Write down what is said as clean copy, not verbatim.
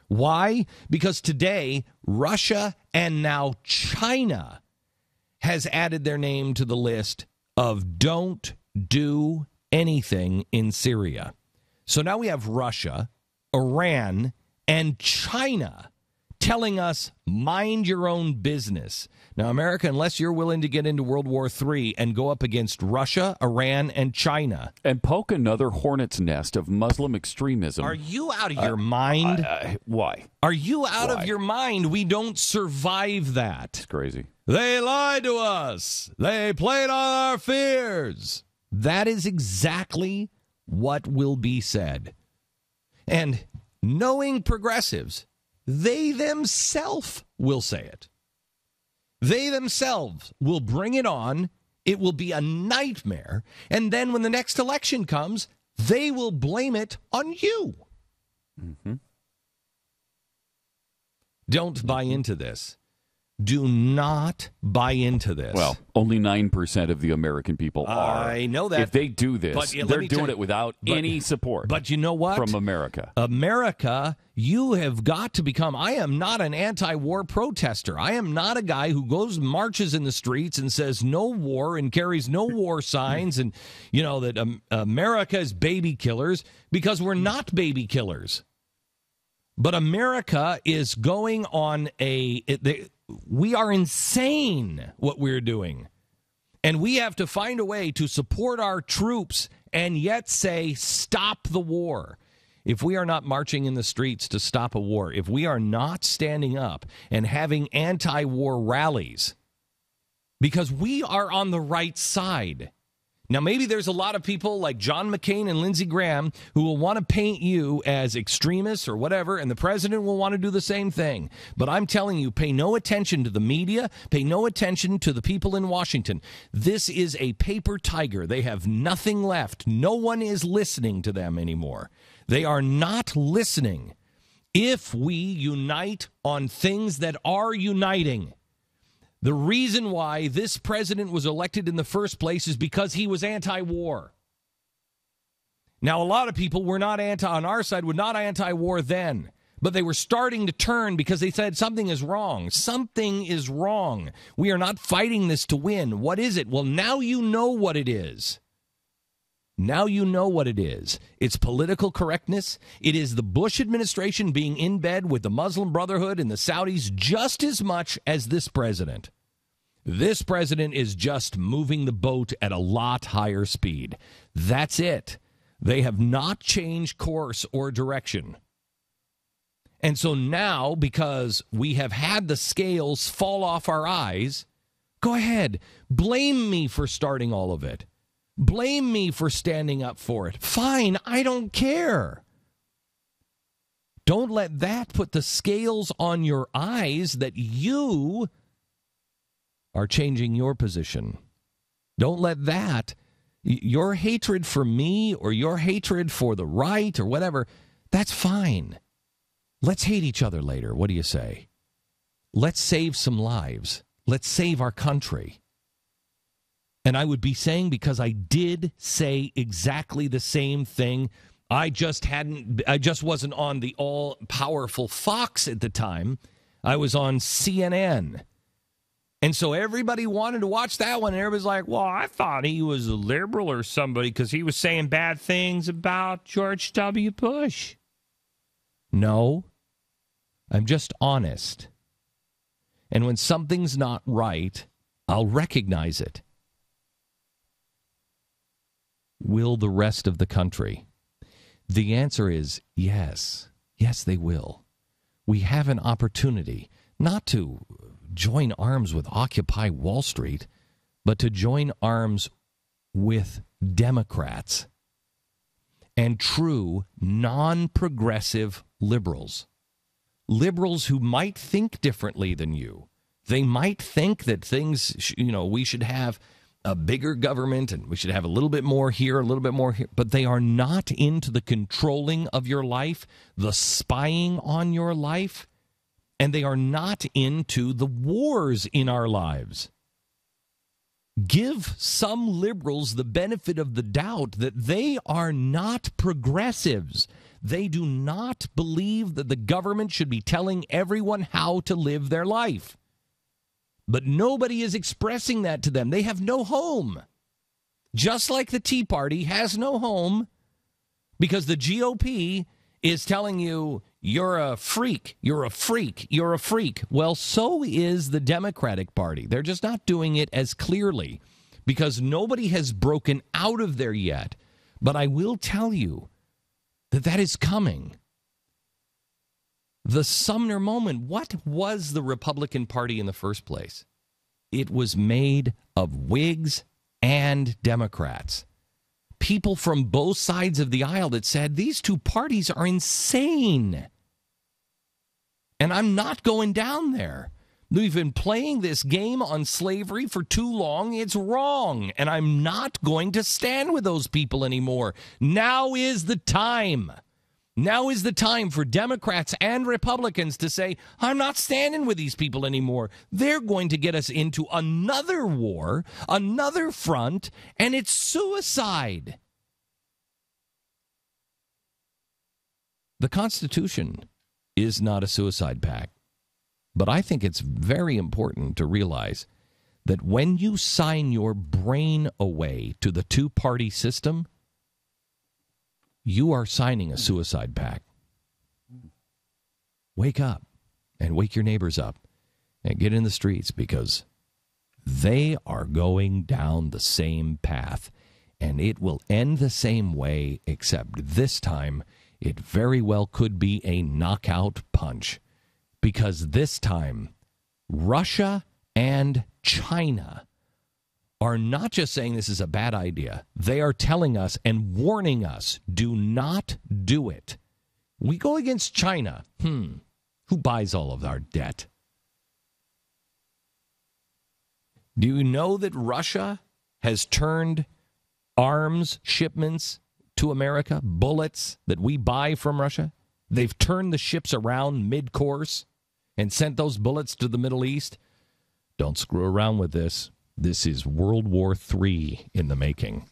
Why? Because today, Russia and now China has added their name to the list of don't do anything in Syria. So now we have Russia, Iran, and China telling us, mind your own business. Now, America, unless you're willing to get into World War III and go up against Russia, Iran, and China. And poke another hornet's nest of Muslim extremism. Are you out of your mind? Why? Are you out of your mind? We don't survive that. It's crazy. They lied to us. They played on our fears. That is exactly what will be said. And knowing progressives, they themselves will say it. They themselves will bring it on. It will be a nightmare. And then when the next election comes, they will blame it on you. Mm-hmm. Don't buy into this. Do not buy into this. Well, only 9% of the American people are. I know that. If they do this, they're doing it without any support. But you know what? From America. America, you have got to become... I am not an anti-war protester. I am not a guy who goes marches in the streets and says no war and carries no war signs and, you know, that America is baby killers, because we're not baby killers. But America is going on we are insane what we're doing. And we have to find a way to support our troops and yet say, stop the war. If we are not marching in the streets to stop a war, if we are not standing up and having anti-war rallies, because we are on the right side. Now, maybe there's a lot of people like John McCain and Lindsey Graham who will want to paint you as extremists or whatever, and the president will want to do the same thing. But I'm telling you, pay no attention to the media, pay no attention to the people in Washington. This is a paper tiger. They have nothing left. No one is listening to them anymore. They are not listening. If we unite on things that are uniting, the reason why this president was elected in the first place is because he was anti-war. Now, a lot of people were not on our side, were not anti-war then, but they were starting to turn because they said something is wrong. Something is wrong. We are not fighting this to win. What is it? Well, now you know what it is. Now you know what it is. It's political correctness. It is the Bush administration being in bed with the Muslim Brotherhood and the Saudis just as much as this president. This president is just moving the boat at a lot higher speed. That's it. They have not changed course or direction. And so now, because we have had the scales fall off our eyes, go ahead, blame me for starting all of it. Blame me for standing up for it. Fine, I don't care. Don't let that put the scales on your eyes that you are changing your position. Don't let that, your hatred for me or your hatred for the right or whatever, that's fine. Let's hate each other later. What do you say? Let's save some lives. Let's save our country. And I would be saying, because I did say exactly the same thing, I just wasn't on the all-powerful Fox at the time. I was on CNN. And so everybody wanted to watch that one, and everybody's like, well, I thought he was a liberal or somebody because he was saying bad things about George W. Bush. No, I'm just honest. And when something's not right, I'll recognize it. Will the rest of the country? The answer is yes. Yes, they will. We have an opportunity not to join arms with Occupy Wall Street, but to join arms with Democrats and true non-progressive liberals. Liberals who might think differently than you. They might think that things, we should have a bigger government and we should have a little bit more here, a little bit more here, but they are not into the controlling of your life, the spying on your life, and they are not into the wars in our lives. Give some liberals the benefit of the doubt that they are not progressives. They do not believe that the government should be telling everyone how to live their life. But nobody is expressing that to them. They have no home. Just like the Tea Party has no home because the GOP is telling you, you're a freak, you're a freak, you're a freak. Well, so is the Democratic Party. They're just not doing it as clearly because nobody has broken out of there yet. But I will tell you that that is coming. The Sumner moment, what was the Republican Party in the first place? It was made of Whigs and Democrats. People from both sides of the aisle that said these two parties are insane. And I'm not going down there. We've been playing this game on slavery for too long. It's wrong. And I'm not going to stand with those people anymore. Now is the time. Now is the time for Democrats and Republicans to say, I'm not standing with these people anymore. They're going to get us into another war, another front, and it's suicide. The Constitution is not a suicide pact, but I think it's very important to realize that when you sign your brain away to the two-party system, you are signing a suicide pact. Wake up and wake your neighbors up and get in the streets because they are going down the same path and it will end the same way, except this time it very well could be a knockout punch because this time Russia and China are not just saying this is a bad idea. They are telling us and warning us, do not do it. We go against China. Who buys all of our debt? Do you know that Russia has turned arms shipments to America, bullets that we buy from Russia? They've turned the ships around mid-course and sent those bullets to the Middle East. Don't screw around with this. This is World War III in the making.